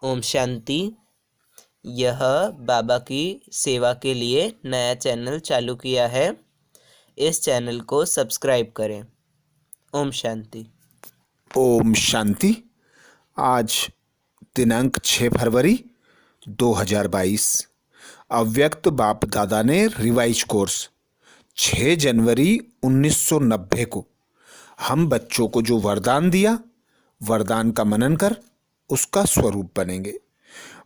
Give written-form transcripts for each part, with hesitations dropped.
ओम शांति। यह बाबा की सेवा के लिए नया चैनल चालू किया है। इस चैनल को सब्सक्राइब करें। ओम शांति। ओम शांति। आज दिनांक 6 फरवरी 2022। अव्यक्त बाप दादा ने रिवाइज कोर्स 6 जनवरी 1990 को हम बच्चों को जो वरदान दिया, वरदान का मनन कर उसका स्वरूप बनेंगे।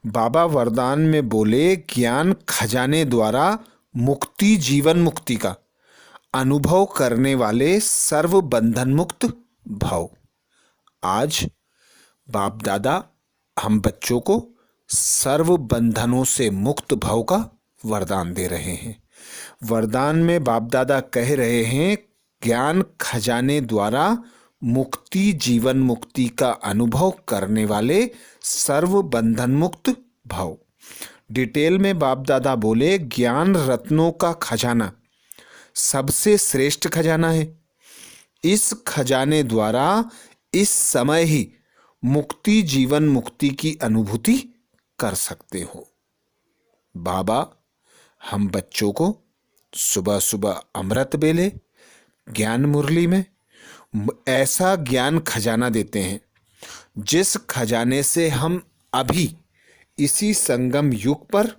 बाबा वरदान में बोले, ज्ञान खजाने द्वारा मुक्ति जीवन मुक्ति का अनुभव करने वाले सर्व बंधन मुक्त भव। आज बाप दादा हम बच्चों को सर्व बंधनों से मुक्त भव का वरदान दे रहे हैं। वरदान में बाप दादा कह रहे हैं, ज्ञान खजाने द्वारा मुक्ति जीवन मुक्ति का अनुभव करने वाले सर्व बंधन मुक्त भव। डिटेल में बाप दादा बोले, ज्ञान रत्नों का खजाना सबसे श्रेष्ठ खजाना है। इस खजाने द्वारा इस समय ही मुक्ति जीवन मुक्ति की अनुभूति कर सकते हो। बाबा हम बच्चों को सुबह सुबह अमृत बेले ज्ञान मुरली में ऐसा ज्ञान खजाना देते हैं जिस खजाने से हम अभी इसी संगम युग पर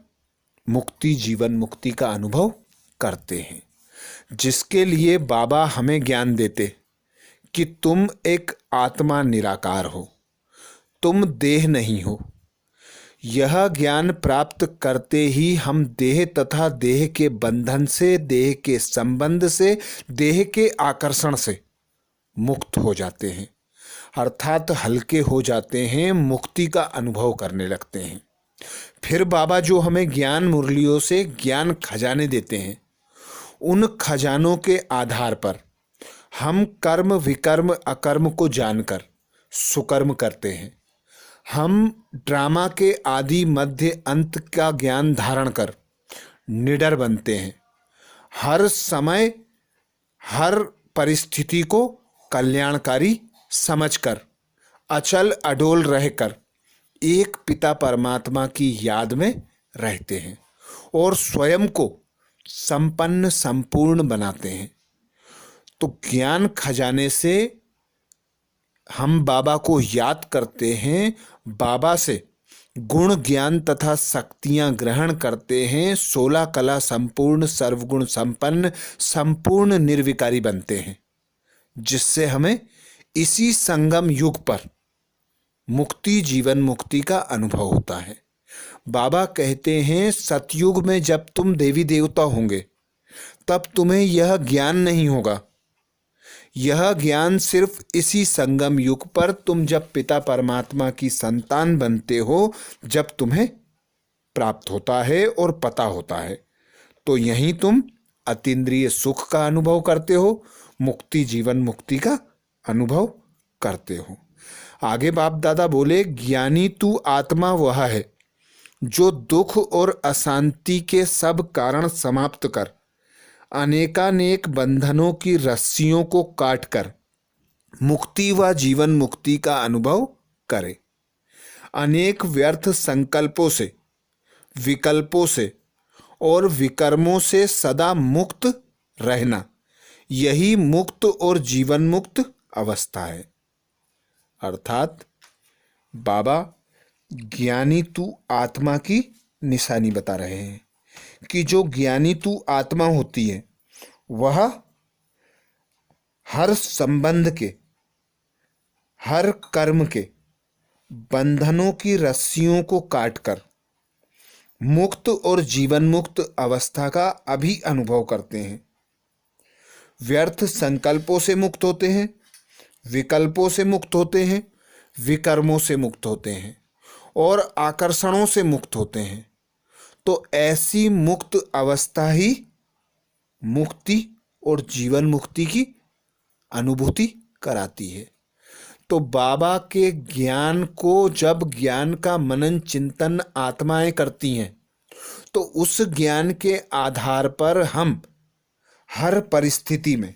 मुक्ति जीवन मुक्ति का अनुभव करते हैं, जिसके लिए बाबा हमें ज्ञान देते कि तुम एक आत्मा निराकार हो, तुम देह नहीं हो। यह ज्ञान प्राप्त करते ही हम देह तथा देह के बंधन से, देह के संबंध से, देह के आकर्षण से मुक्त हो जाते हैं, अर्थात हल्के हो जाते हैं, मुक्ति का अनुभव करने लगते हैं। फिर बाबा जो हमें ज्ञान मुरलियों से ज्ञान खजाने देते हैं, उन खजानों के आधार पर हम कर्म विकर्म अकर्म को जानकर सुकर्म करते हैं। हम ड्रामा के आदि मध्य अंत का ज्ञान धारण कर निडर बनते हैं। हर समय हर परिस्थिति को कल्याणकारी समझकर अचल अडोल रहकर एक पिता परमात्मा की याद में रहते हैं और स्वयं को संपन्न संपूर्ण बनाते हैं। तो ज्ञान खजाने से हम बाबा को याद करते हैं, बाबा से गुण ज्ञान तथा शक्तियां ग्रहण करते हैं, 16 कला संपूर्ण सर्वगुण संपन्न संपूर्ण निर्विकारी बनते हैं, जिससे हमें इसी संगम युग पर मुक्ति जीवन मुक्ति का अनुभव होता है। बाबा कहते हैं, सतयुग में जब तुम देवी देवता होंगे तब तुम्हें यह ज्ञान नहीं होगा। यह ज्ञान सिर्फ इसी संगम युग पर तुम जब पिता परमात्मा की संतान बनते हो, जब तुम्हें प्राप्त होता है और पता होता है, तो यहीं तुम अतीन्द्रिय सुख का अनुभव करते हो, मुक्ति जीवन मुक्ति का अनुभव करते हो। आगे बाप दादा बोले, ज्ञानी तू आत्मा वह है जो दुख और अशांति के सब कारण समाप्त कर अनेकानेक बंधनों की रस्सियों को काटकर मुक्ति व जीवन मुक्ति का अनुभव करे। अनेक व्यर्थ संकल्पों से, विकल्पों से और विकर्मों से सदा मुक्त रहना, यही मुक्त और जीवन मुक्त अवस्था है। अर्थात बाबा ज्ञानी तू आत्मा की निशानी बता रहे हैं कि जो ज्ञानी तू आत्मा होती है, वह हर संबंध के, हर कर्म के बंधनों की रस्सियों को काटकर मुक्त और जीवन मुक्त अवस्था का अभी अनुभव करते हैं। व्यर्थ संकल्पों से मुक्त होते हैं, विकल्पों से मुक्त होते हैं, विकर्मों से मुक्त होते हैं और आकर्षणों से मुक्त होते हैं। तो ऐसी मुक्त अवस्था ही मुक्ति और जीवन मुक्ति की अनुभूति कराती है। तो बाबा के ज्ञान को जब ज्ञान का मनन चिंतन आत्माएं करती हैं, तो उस ज्ञान के आधार पर हम हर परिस्थिति में,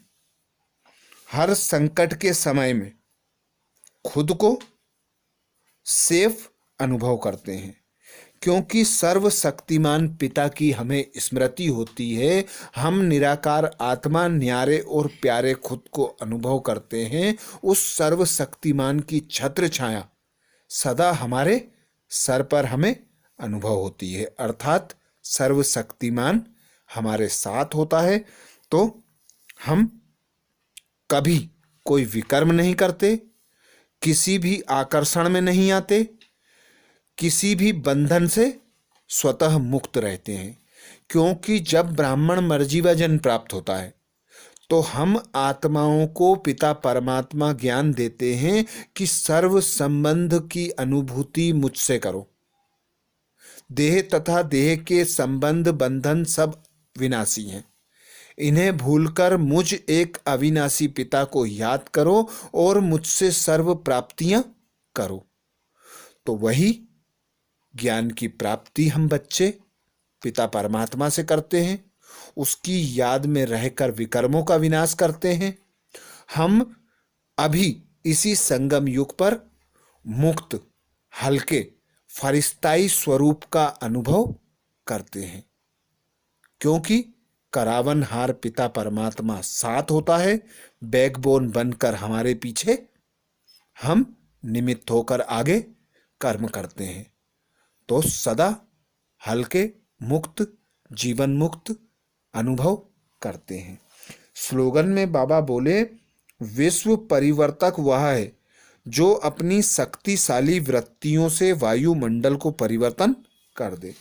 हर संकट के समय में खुद को सेफ अनुभव करते हैं। क्योंकि सर्वशक्तिमान पिता की हमें स्मृति होती है, हम निराकार आत्मा न्यारे और प्यारे खुद को अनुभव करते हैं। उस सर्वशक्तिमान की छत्र छाया सदा हमारे सर पर हमें अनुभव होती है, अर्थात सर्वशक्तिमान हमारे साथ होता है। तो हम कभी कोई विकर्म नहीं करते, किसी भी आकर्षण में नहीं आते, किसी भी बंधन से स्वतः मुक्त रहते हैं। क्योंकि जब ब्राह्मण मर्जीवा जन्म प्राप्त होता है तो हम आत्माओं को पिता परमात्मा ज्ञान देते हैं कि सर्व संबंध की अनुभूति मुझसे करो। देह तथा देह के संबंध बंधन सब विनाशी हैं। इन्हें भूलकर मुझ एक अविनाशी पिता को याद करो और मुझसे सर्व प्राप्तियां करो। तो वही ज्ञान की प्राप्ति हम बच्चे पिता परमात्मा से करते हैं, उसकी याद में रहकर विकर्मों का विनाश करते हैं। हम अभी इसी संगम युग पर मुक्त हल्के फरिश्ताई स्वरूप का अनुभव करते हैं। क्योंकि करावनहार पिता परमात्मा साथ होता है, बैकबोन बनकर हमारे पीछे हम निमित्त होकर आगे कर्म करते हैं। तो सदा हल्के मुक्त जीवन मुक्त अनुभव करते हैं। स्लोगन में बाबा बोले, विश्व परिवर्तक वह है जो अपनी शक्तिशाली वृत्तियों से वायुमंडल को परिवर्तन कर दे।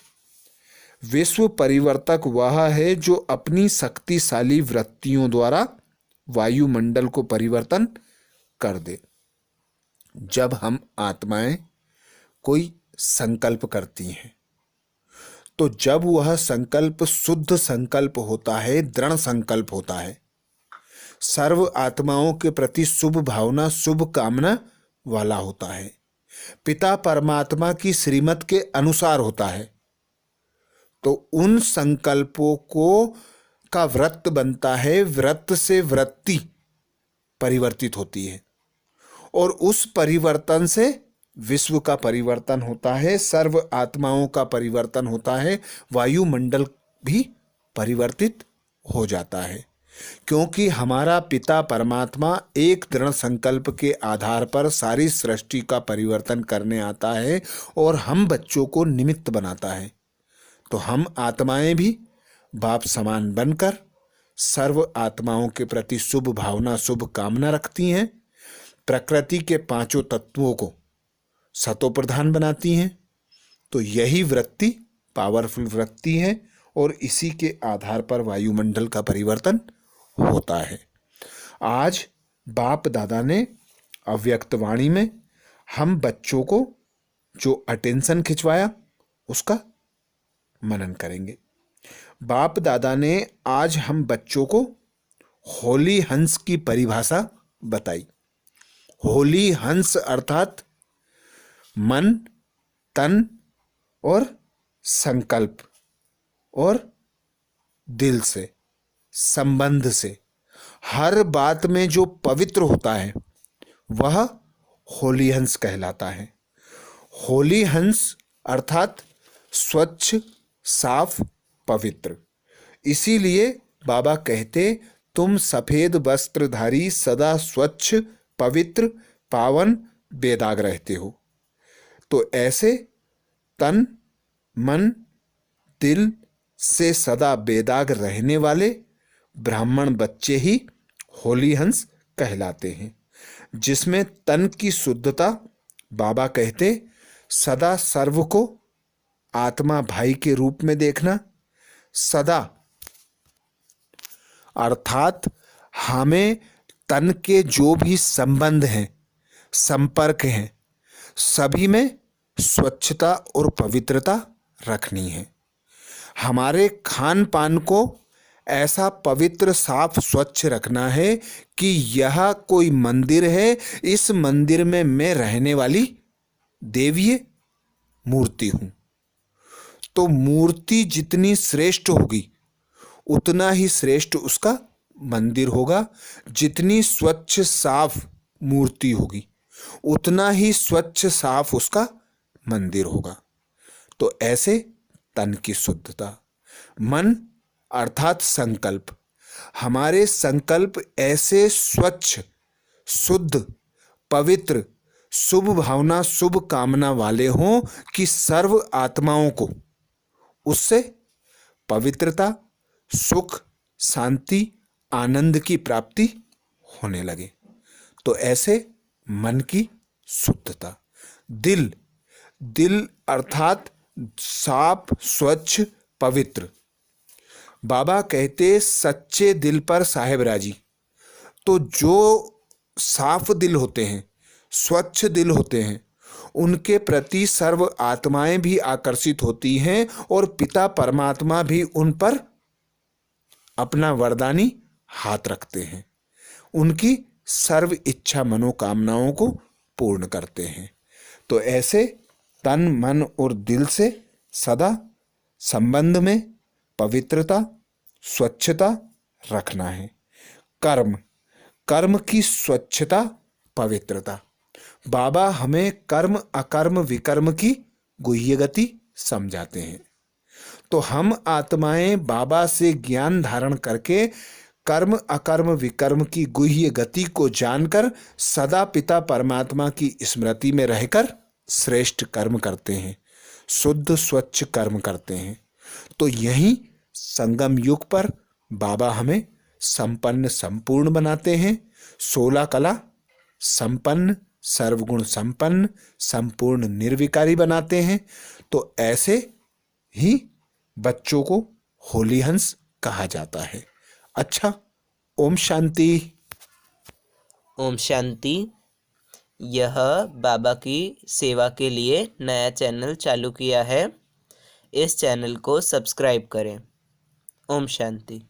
विश्व परिवर्तक वह है जो अपनी शक्तिशाली वृत्तियों द्वारा वायुमंडल को परिवर्तन कर दे। जब हम आत्माएं कोई संकल्प करती हैं तो जब वह संकल्प शुद्ध संकल्प होता है, दृढ़ संकल्प होता है, सर्व आत्माओं के प्रति शुभ भावना शुभ कामना वाला होता है, पिता परमात्मा की श्रीमत के अनुसार होता है, तो उन संकल्पों को का व्रत बनता है। व्रत से वृत्ति परिवर्तित होती है और उस परिवर्तन से विश्व का परिवर्तन होता है, सर्व आत्माओं का परिवर्तन होता है, वायुमंडल भी परिवर्तित हो जाता है। क्योंकि हमारा पिता परमात्मा एक दृढ़ संकल्प के आधार पर सारी सृष्टि का परिवर्तन करने आता है और हम बच्चों को निमित्त बनाता है। तो हम आत्माएं भी बाप समान बनकर सर्व आत्माओं के प्रति शुभ भावना शुभ कामना रखती हैं, प्रकृति के पांचों तत्वों को सतो प्रधान बनाती हैं। तो यही वृत्ति पावरफुल वृत्ति है और इसी के आधार पर वायुमंडल का परिवर्तन होता है। आज बाप दादा ने अव्यक्त वाणी में हम बच्चों को जो अटेंशन खिंचवाया उसका मनन करेंगे। बाप दादा ने आज हम बच्चों को होली हंस की परिभाषा बताई। होली हंस अर्थात मन, तन और संकल्प और दिल से संबंध से हर बात में जो पवित्र होता है वह होली हंस कहलाता है। होली हंस अर्थात स्वच्छ साफ पवित्र। इसीलिए बाबा कहते, तुम सफेद वस्त्रधारी सदा स्वच्छ पवित्र पावन बेदाग रहते हो। तो ऐसे तन मन दिल से सदा बेदाग रहने वाले ब्राह्मण बच्चे ही होली हंस कहलाते हैं। जिसमें तन की शुद्धता, बाबा कहते, सदा सर्व को आत्मा भाई के रूप में देखना, सदा अर्थात हमें तन के जो भी संबंध हैं संपर्क हैं सभी में स्वच्छता और पवित्रता रखनी है। हमारे खान पान को ऐसा पवित्र साफ स्वच्छ रखना है कि यह कोई मंदिर है, इस मंदिर में मैं रहने वाली देवीय मूर्ति हूं। तो मूर्ति जितनी श्रेष्ठ होगी उतना ही श्रेष्ठ उसका मंदिर होगा। जितनी स्वच्छ साफ मूर्ति होगी उतना ही स्वच्छ साफ उसका मंदिर होगा। तो ऐसे तन की शुद्धता, मन अर्थात संकल्प, हमारे संकल्प ऐसे स्वच्छ, शुद्ध, पवित्र, शुभ भावना, शुभ कामना वाले हों कि सर्व आत्माओं को उससे पवित्रता, सुख, शांति, आनंद की प्राप्ति होने लगे। तो ऐसे मन की शुद्धता। दिल, दिल अर्थात साफ, स्वच्छ, पवित्र। बाबा कहते सच्चे दिल पर साहेब राजी। तो जो साफ दिल होते हैं, स्वच्छ दिल होते हैं, उनके प्रति सर्व आत्माएं भी आकर्षित होती हैं और पिता परमात्मा भी उन पर अपना वरदानी हाथ रखते हैं, उनकी सर्व इच्छा मनोकामनाओं को पूर्ण करते हैं। तो ऐसे तन, मन और दिल से सदा संबंध में पवित्रता, स्वच्छता रखना है। कर्म, कर्म की स्वच्छता, पवित्रता। बाबा हमें कर्म अकर्म विकर्म की गुह्य गति समझाते हैं। तो हम आत्माएं बाबा से ज्ञान धारण करके कर्म अकर्म विकर्म की गुह्य गति को जानकर सदा पिता परमात्मा की स्मृति में रहकर श्रेष्ठ कर्म करते हैं, शुद्ध स्वच्छ कर्म करते हैं। तो यही संगम युग पर बाबा हमें संपन्न संपूर्ण बनाते हैं, 16 कला संपन्न, सर्वगुण संपन्न, संपूर्ण निर्विकारी बनाते हैं। तो ऐसे ही बच्चों को होली हंस कहा जाता है। अच्छा, ओम शांति। ओम शांति। यह बाबा की सेवा के लिए नया चैनल चालू किया है। इस चैनल को सब्सक्राइब करें। ओम शांति।